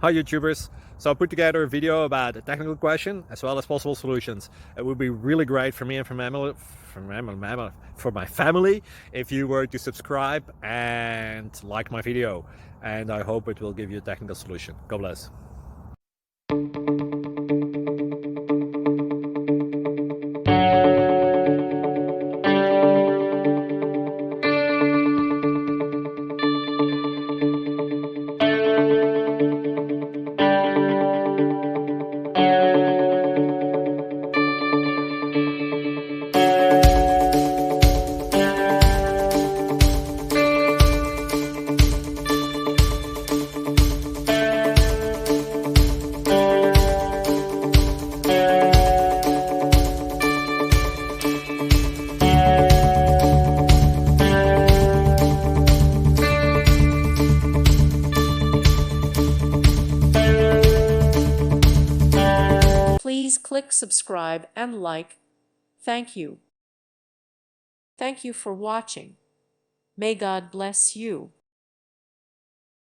Hi YouTubers! So I put together a video about a technical question as well as possible solutions. It would be really great for me and for my family if you were to subscribe and like my video, and I hope it will give you a technical solution. God bless. Please click subscribe and like. Thank you. Thank you for watching. May God bless you.